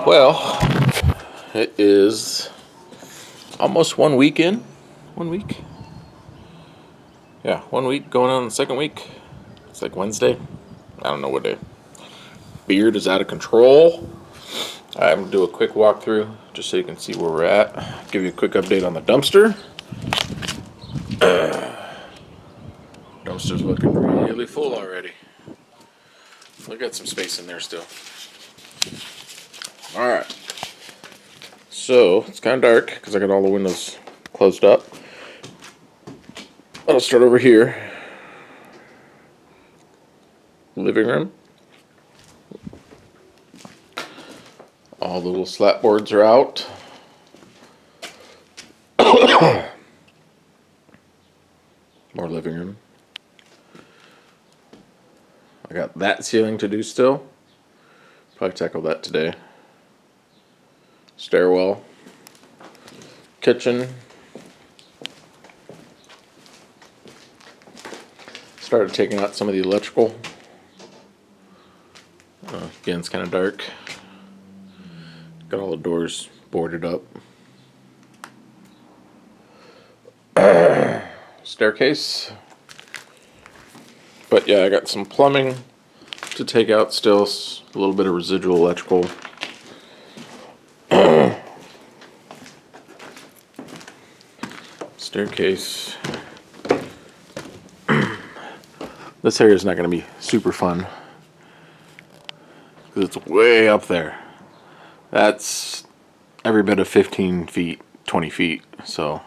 Well, it is almost 1 week in. 1 week? Yeah, 1 week going on the second week. It's like Wednesday. I don't know what day. Beard is out of control. I'm going to do a quick walkthrough just so you can see where we're at. Give you a quick update on the dumpster. Dumpster's looking really full already. We got some space in there still. Alright. So, it's kind of dark because I got all the windows closed up. I'll start over here. Living room. All the little slat boards are out. More living room. I got that ceiling to do still. Probably tackle that today. Stairwell. Kitchen. Started taking out some of the electrical. Again, it's kind of dark. Got all the doors boarded up. Staircase. But yeah, I got some plumbing to take out still. A little bit of residual electrical. Staircase. This area is not going to be super fun because it's way up there. That's every bit of 15 feet, 20 feet. So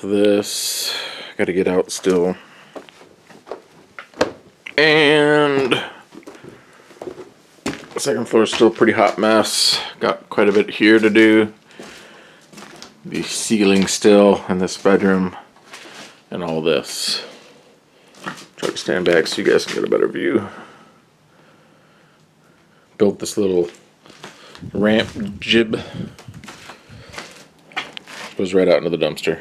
this got to get out still. And the second floor is still a pretty hot mess. Got quite a bit here to do. The ceiling still in this bedroom. And all this. Try to stand back so you guys can get a better view. Built this little ramp jib. Goes right out into the dumpster.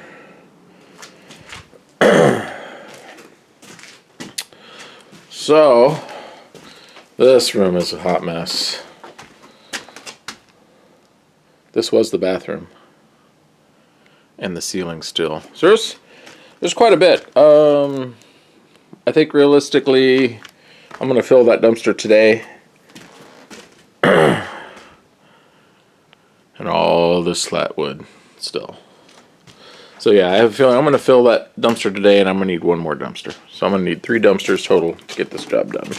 So, this room is a hot mess. This was the bathroom. And the ceiling still. So there's quite a bit. I think realistically, I'm going to fill that dumpster today. And all this slat wood still. So yeah, I have a feeling I'm going to fill that dumpster today, and I'm going to need one more dumpster. So I'm going to need 3 dumpsters total to get this job done.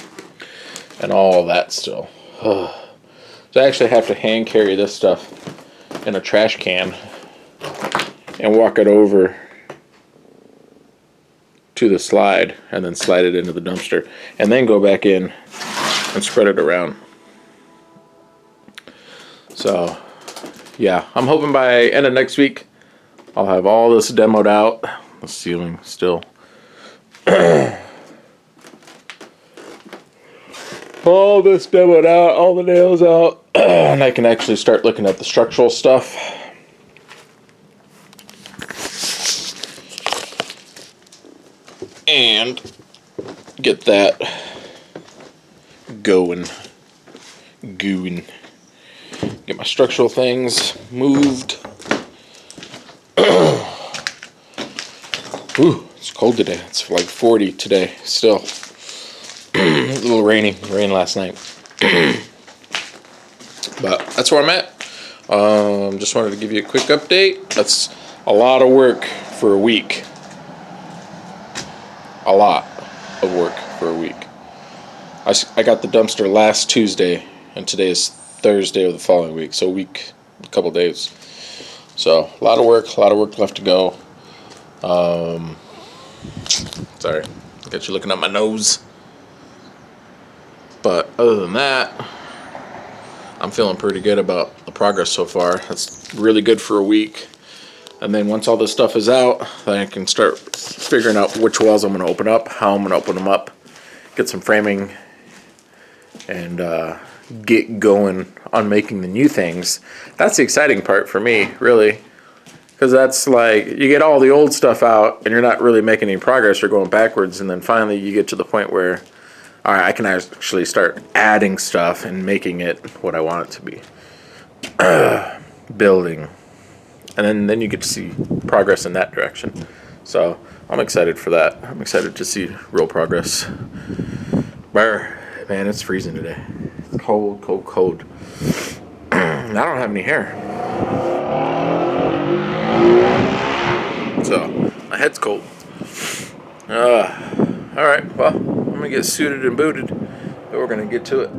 And all that still. So I actually have to hand carry this stuff in a trash can and walk it over to the slide and then slide it into the dumpster and then go back in and spread it around. So yeah, I'm hoping by end of next week I'll have all this demoed out. The ceiling still. All this demoed out, all the nails out, and I can actually start looking at the structural stuff. And get that going. Get my structural things moved. Ooh, it's cold today. It's like 40 today still. A little rain last night. But that's where I'm at. Just wanted to give you a quick update. That's a lot of work for a week. A lot of work for a week. I got the dumpster last Tuesday, and today is Thursday of the following week, so a couple days. So a lot of work left to go. Sorry, got you looking at my nose. But other than that, I'm feeling pretty good about the progress so far. That's really good for a week. And then once all this stuff is out, then I can start figuring out which walls I'm going to open up, how I'm going to open them up, get some framing, and get going on making the new things. That's the exciting part for me, really. Because that's like, you get all the old stuff out, and you're not really making any progress. You're going backwards, and then finally you get to the point where I can actually start adding stuff and making it what I want it to be. Building. And then you get to see progress in that direction. So I'm excited for that. I'm excited to see real progress. Brr, man, it's freezing today. It's cold, cold, cold. And I don't have any hair. So my head's cold. Alright, well, I'm gonna get suited and booted, but we're gonna get to it.